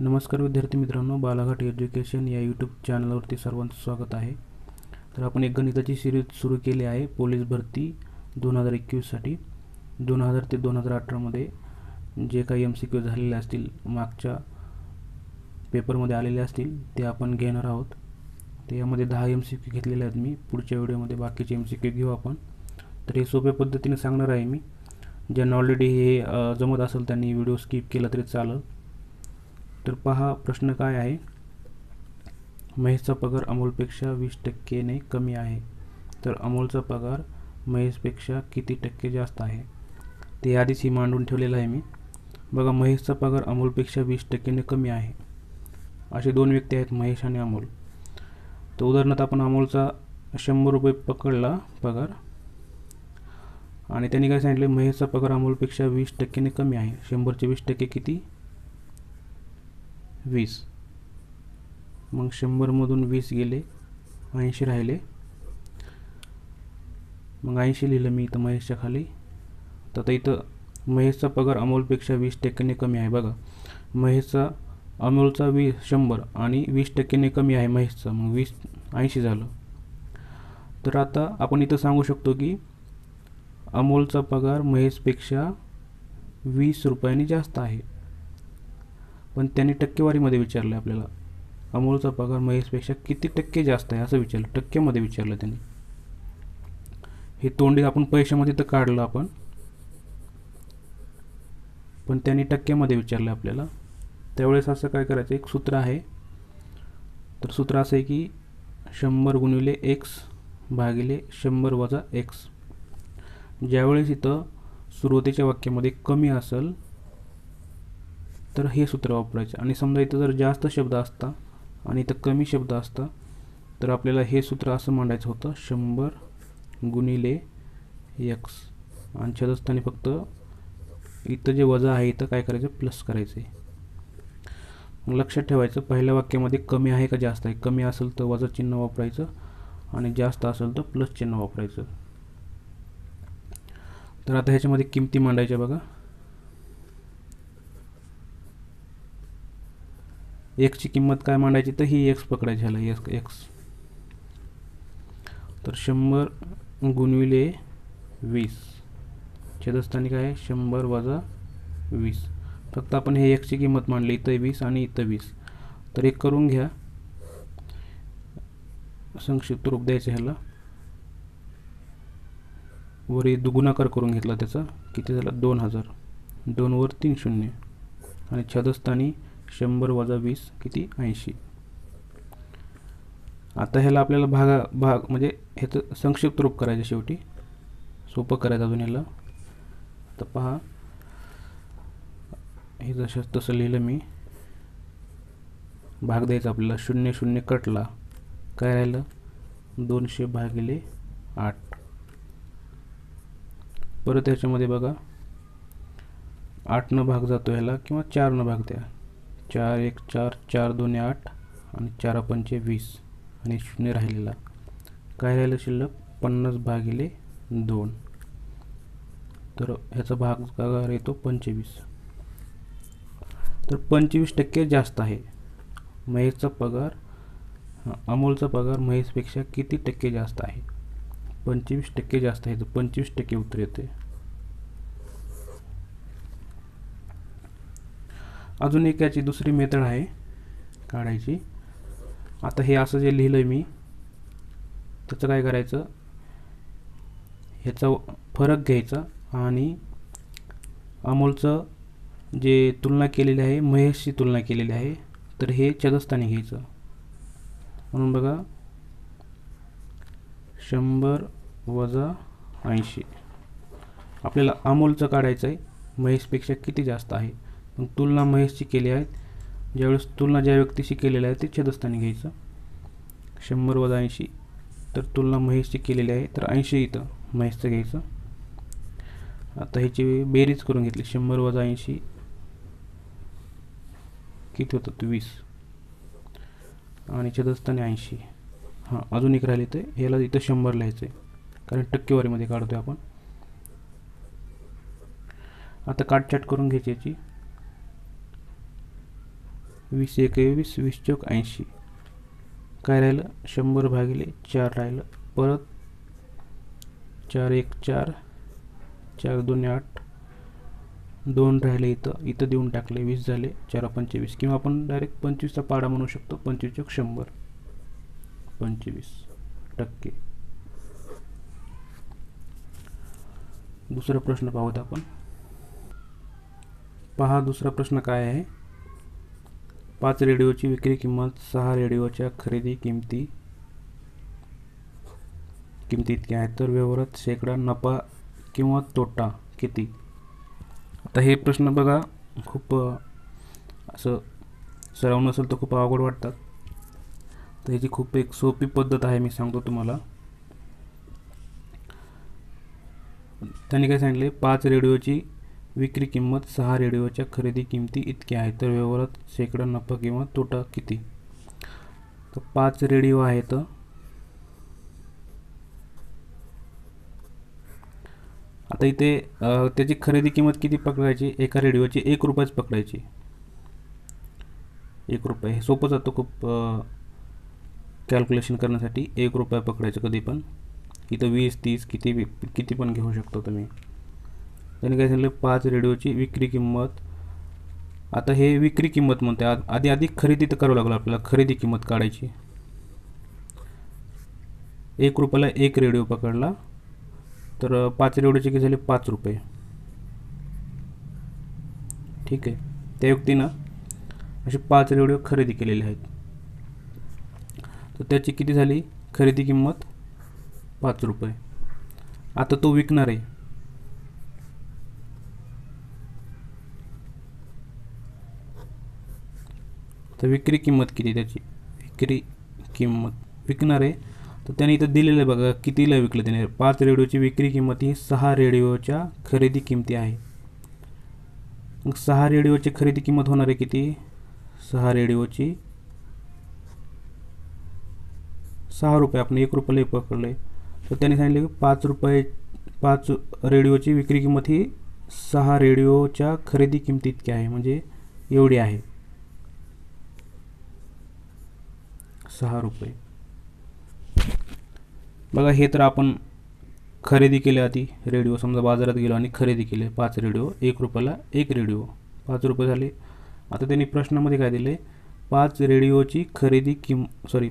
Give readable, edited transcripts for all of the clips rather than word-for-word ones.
नमस्कार विद्यार्थी मित्रांनो, बालाघाट एज्युकेशन या यूट्यूब चॅनलवरती सर्वांचं स्वागत आहे। तर आपण एक गणिताची सिरीज सुरू केली आहे पोलीस भरती 2021साठी। 2000 ते 2018 मध्ये जे काही MCQ झालेले असतील, मागच्या पेपरमध्ये आलेले असतील, ते आपण घेणार आहोत। ते यामध्ये 10 MCQ घेतलेले आहेत मी। पुढच्या व्हिडिओमध्ये बाकीचे MCQ घेऊ आपण। तर हे सोप्या पद्धतीने सांगणार आहे मी। ज्यांना ऑलरेडी हे जमत असेल त्यांनी व्हिडिओ स्किप केला तरी चालेल। तर पहा, प्रश्न काय आहे। महेशचा पगार अमोलपेक्षा 20% ने कमी आहे, तर अमोलचा पगार महेशपेक्षा किती टक्के जास्त आहे? ते आधीच ही मांडून ठेवलेलं आहे मी। बघा, महेशचा पगार अमोलपेक्षा 20% ने कमी आहे। असे दोन व्यक्ती आहेत, महेश आणि अमोल। तर उदाहरणार्थ आपण अमोलचा 100 रुपये पकडला पगार, आणि त्यांनी काय सांगितले, महेशचा पगार अमोलपेक्षा 20% ने कमी आहे। 100 चे 20% किती? 20। मग 100 मधून 20 गेले, 80 राहिले। मग 80 लिहिलं मी इथं महेशच्या खाली। तर आता इथं महेशचा पगार अमोलपेक्षा 20% ने कमी आहे। बघा, महेशचा अमोलचा 100 आणि 20% ने कमी आहे महेशचा, मग 20 80 झालं। तर आता आपण इथं सांगू शकतो की अमोलचा पगार महेशपेक्षा 20 रुपयांनी जास्त आहे। पण त्यांनी टक्केवारीमध्ये विचारलं आपल्याला, अमोलचा पगार महेशपेक्षा किती टक्के जास्त आहे असं विचारलं, टक्क्यामध्ये विचारलं त्यांनी। हे तोंडी आपण पैशामध्ये तर काढलं आपण, पण त्यांनी टक्क्यामध्ये विचारलं आपल्याला। त्यावेळेस असं काय करायचं, एक सूत्र आहे। तर सूत्र असं आहे की 100 गुणिले x भागिले 100 वजा x। ज्यावेळेस इथं सुरुवातीच्या वाक्यामध्ये कमी असेल तर हे सूत्र वापरायचं, आणि समजा इथं जर जास्त शब्द असता आणि इथं कमी शब्द असता तर आपल्याला हे सूत्र असं मांडायचं होतं, 100 गुणिले x, आणि छेदस्थानी फक्त इथं जे वजा आहे इथं काय करायचं, प्लस करायचं। मग लक्षात ठेवायचं, पहिल्या वाक्यामध्ये कमी आहे का जास्त आहे? कमी असेल तर वजा चिन्ह वापरायचं, आणि जास्त असेल तर प्लस चिन्ह वापरायचं। तर आता ह्याच्यामध्ये किमती मांडायच्या। बघा, x ची किंमत काय मांडायची, तर ही x पकडायची, ह्याला x। तर 100 गुणिले 20, छेदस्थानी काय आहे, 100 वजा 20। फक्त आपण हे x ची किंमत मांडली, इथं 20 आणि इथं 20। तर एक करून घ्या, संक्षिप्त रूप द्यायचं ह्याला। वर गुणाकार करून घेतला त्याचा, किती झाला, 2000। 2 वर 3 शून्य, आणि छेदस्थानी 100 वजा 20 किती, 80। आता ह्याला आपल्याला भाग म्हणजे ह्याचं संक्षिप्त रूप करायचं, शेवटी सोपं करायचं अजून ह्याला। तर पहा, हे जसं तसं लिहिलं मी। भाग द्यायचा आपल्याला, 0 0 कटला, काय राहिलं, 200 भागिले 8। परत ह्याच्यामध्ये बघा, 8 न भाग जातो ह्याला, किंवा 4 न भाग द्या। 4 1 4, 4 2 8, आणि 4 5 20, आणि 0 राहिलेला, काय राहिलं शिल्लक, 50 भागिले 2। तर ह्याचा भागाकार येतो 25। तर 25% जास्त आहे महेशचा पगार। अमोलचा पगार महेशपेक्षा किती टक्के जास्त आहे? 25% जास्त आहे, तर 25% उत्तर येते। अजून एक याची दुसरी मेथड आहे काढायची। आता हे असं जे लिहिलंय मी, त्याचं काय करायचं, ह्याचा फरक घ्यायचा, आणि अमोलचं जे तुलना केलेली आहे, महेशची तुलना केलेली आहे, तर हे छेदस्थानी घ्यायचं। म्हणून बघा, 100 वजा 80। आपल्याला अमोलचं काढायचं आहे, महेशपेक्षा किती जास्त आहे। मग तुलना महेशची केली आहे, ज्यावेळेस तुलना ज्या व्यक्तीशी केलेली आहे ते छेदस्थानी घ्यायचं। 100 वजा 80, तर तुलना महेशची केलेली आहे, तर 80 इथं महेशचं घ्यायचं। आता ह्याची बेरीज करून घेतली, 100 वजा 80 किती होतं, 20, आणि छेदस्थानी 80। हां, अजून एक राहिले, तर ह्याला इथं 100 लिहायचं आहे, कारण टक्केवारीमध्ये काढतोय आपण। आता काटछाट करून घ्यायची याची। 20 एके 20, 20 चौक 80. काय राहिलं? 100 भागिले 4 राहिलं. परत 4 1 4, 4 2 8, 2 राहिले इथं देऊन टाकले. 20 झाले. 4 25, किंवा आपण डायरेक्ट 25चा पाडा म्हणू शकतो. 25 चौक 100, 25%. दुसरा प्रश्न पाहूत आपण. पहा दुसरा प्रश्न काय आहे. 5 रेडिओची विक्री किंमत 6 रेडिओच्या खरेदी किमती इतकी आहे, तर व्यवहारात शेकडा नफा किंवा तोटा किती? आता हे प्रश्न बघा खूप असं सराव नसेल तर खूप अवघड वाटतात. तर ह्याची खूप एक सोपी पद्धत आहे, मी सांगतो तुम्हाला. त्यांनी काय सांगितले, 5 रेडिओची विक्री किंमत 6 रेडिओच्या खरेदी किमती इतकी आहे, तर व्यवहारात शेकडा नफा किंवा तोटा किती? तर 5 रेडिओ आहेत. आता इथे त्याची खरेदी किंमत किती पकडायची? एका रेडिओची 1 रुपयाच पकडायची. 1 रुपये हे सोपं जातं खूप कॅल्क्युलेशन करण्यासाठी. 1 रुपया पकडायचं कधी पण. इथं 20 30 किती पण घेऊ शकतो तुम्ही. त्याने काय सांगितलं, 5 रेडिओची विक्री किंमत. आता हे विक्री किंमत म्हणते. आधी खरेदी तर करावं लागलं आपल्याला. खरेदी किंमत काढायची. 1 रुपयाला 1 रेडिओ पकडला तर 5 रेडिओचे किती झाले? 5 रुपये. ठीक आहे. त्या व्यक्तीनं असे 5 रेडिओ खरेदी केलेले आहेत. तर त्याची किती झाली खरेदी किंमत? 5 रुपये. आता तो विकणार आहे. तर विक्री किंमत किती त्याची? विक्री किंमत विकणार आहे तर त्याने इथं दिलेलं आहे बघा कितीला विकलं त्याने. 5 रेडिओची विक्री किंमत ही 6 रेडिओच्या खरेदी किमती आहे. मग 6 रेडिओची खरेदी किंमत होणार आहे किती? 6 रेडिओची 6 रुपये. आपण 1 रुपयाला पकडले तर त्याने सांगितले की 5 रेडिओची विक्री किंमत ही 6 रेडिओच्या खरेदी किमती इतकी आहे, म्हणजे एवढी आहे 6 रुपये. बघा हे तर आपण खरेदी केले. आधी रेडिओ समजा बाजारात गेलो आणि खरेदी केले 5 रेडिओ. 1 रुपयाला 1 रेडिओ, 5 रुपये झाले. आता त्यांनी प्रश्नामध्ये काय दिले? 5 रेडिओची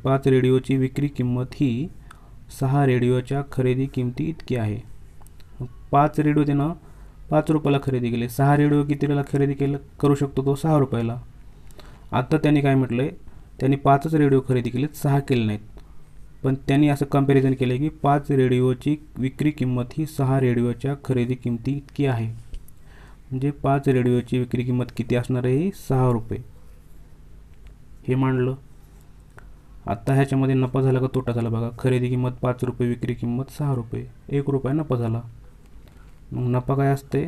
5 रेडिओची विक्री किंमत ही 6 रेडिओच्या खरेदी किमती इतकी आहे. 5 रेडिओ त्यानं 5 रुपयाला खरेदी केले. 6 रेडिओ कितीला खरेदी करू शकतो तो? 6 रुपयाला. आता त्यांनी काय म्हटलंय, त्यांनी 5च रेडिओ खरेदी केलेत, 6 केले नाहीत. पण त्यांनी असं कंपॅरिझन केलं की 5 रेडिओची विक्री किंमत ही 6 रेडिओच्या खरेदी किमती इतकी आहे. म्हणजे 5 रेडिओची विक्री किंमत किती असणार आहे? 6 रुपये. हे मांडलं. आता ह्याच्यामध्ये नफा झाला का तोटा झाला बघा. खरेदी किंमत 5 रुपये, विक्री किंमत 6 रुपये, 1 रुपया नफा झाला. मग नफा काय असते?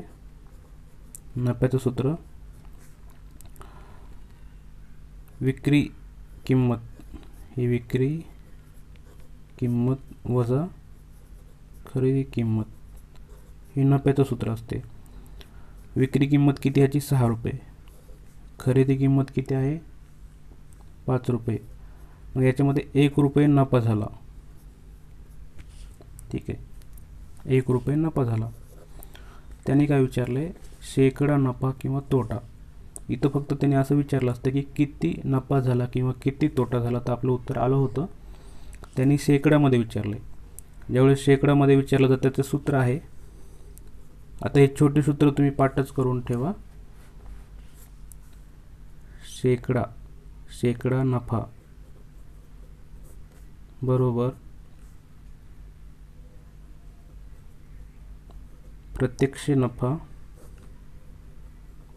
नफ्याचं सूत्र विक्री किंमत, ही विक्री किंमत वजा खरेदी किंमत, हे नफ्याचं सूत्र असते. विक्री किंमत किती ह्याची? 6 रुपये. खरेदी किंमत किती आहे? 5 रुपये. मग याच्यामध्ये 1 रुपये नफा झाला. ठीक आहे, 1 रुपये नफा झाला. त्याने काय विचारले? शेकडा नफा किंवा तोटा. इथं फक्त त्याने असं विचारलं असतं की किती नफा झाला किंवा किती तोटा झाला, तर आपलं उत्तर आलं होतं. त्यांनी शेकड्यामध्ये विचारले. ज्यावेळेस शेकड्यामध्ये विचारलं तर त्याचं सूत्र आहे. आता हे छोटे सूत्र तुम्ही पाठच करून ठेवा. शेकडा नफा बरोबर प्रत्यक्ष नफा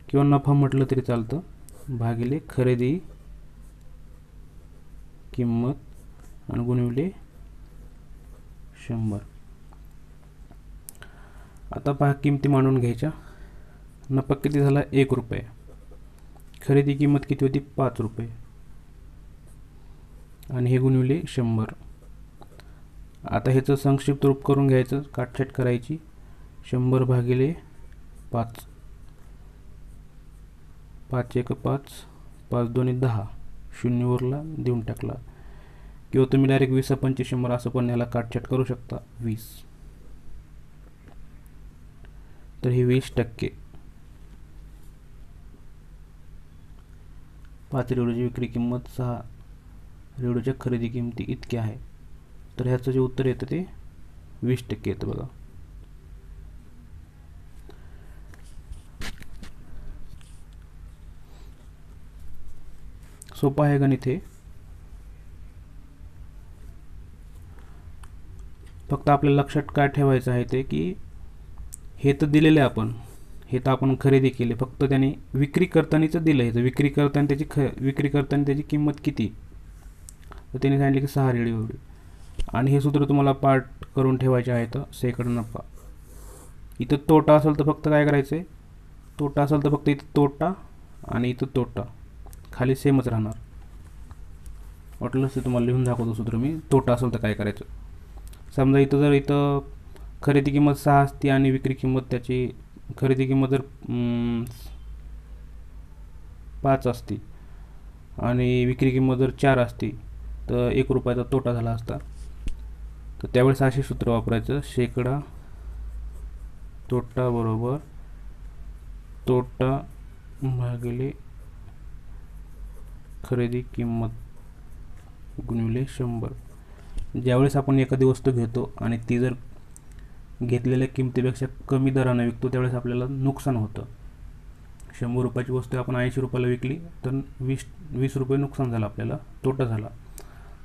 किंवा नफा म्हटलं तरी चालतं, भागिले खरेदी किंमत आणि गुणिले 100. आता पहा किमती मांडून घ्यायच्या. नफा किती झाला? 1 रुपये. खरेदी किंमत किती होती? 5 रुपये. आणि हे गुणिले 100. आता ह्याचं संक्षिप्त रूप करून घ्यायचं, काटछाट करायची. 100 भागिले 5, 5 1 5, 5 दोन्ही 10, 0 उरला देऊन टाकला. किंवा तुम्ही डायरेक्ट 20 25 100 असं पण याला काटछाट करू शकता. 20, तर हे 20%. 5 रेडिओची विक्री किंमत 6 रेडिओच्या खरेदी किमती इतकी आहे. तर ह्याचं जे उत्तर येतं ते 20% येतं बघा. सोपं आहे गणित हे. फक्त आपल्याला लक्षात काय ठेवायचं आहे ते की हे तर दिलेलं आहे, हे तर आपण खरेदी केले, फक्त त्याने विक्री करतानाच दिलं आहे. तर विक्री करताना त्याची किंमत किती, तर त्याने सांगितले की 6 रेडिओ एवढी. आणि हे सूत्र तुम्हाला पाठ करून ठेवायचे आहे. तर सेकंड नफा, इथं तोटा असेल तर फक्त काय करायचं आहे, तोटा असेल तर फक्त इथं तोटा आणि इथं तोटा, खाली सेमच राहणार. वाटलंच ते तुम्हाला लिहून दाखवतो सूत्र मी. तोटा असेल तर काय करायचं, समजा इथं खरेदी किंमत 6 असती आणि विक्री किंमत त्याची खरेदी किंमत जर 5 असती आणि विक्री किंमत जर 4 असती तर 1 रुपयाचा तोटा झाला असता. तर त्यावेळेस असे सूत्र वापरायचं, शेकडा तोटा बरोबर तोटा भागिले खरेदी किंमत गुणिले 100. ज्यावेळेस आपण एखादी वस्तू घेतो आणि ती जर घेतलेल्या किमतीपेक्षा कमी दराने विकतो त्यावेळेस आपल्याला नुकसान होतं. 100 रुपयाची वस्तू आपण 80 रुपयाला विकली तर 20 रुपये नुकसान झालं, आपल्याला तोटा झाला.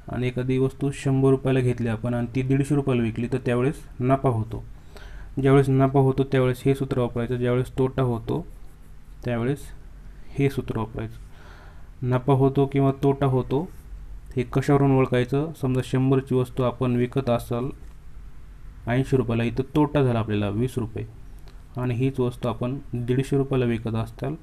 आणि एखादी वस्तू 100 रुपयाला घेतली आपण आणि ती 150 रुपयाला विकली तर त्यावेळेस नफा होतो. ज्यावेळेस नफा होतो त्यावेळेस हे सूत्र वापरायचं, ज्यावेळेस तोटा होतो त्यावेळेस हे सूत्र वापरायचं. नफा होतो किंवा तोटा होतो हे कशावरून ओळखायचं, समजा 100ची वस्तू आपण विकत असाल 80 रुपयाला, इथं तोटा झाला आपल्याला 20 रुपये, आणि हीच वस्तू आपण 150 रुपयाला विकत असताल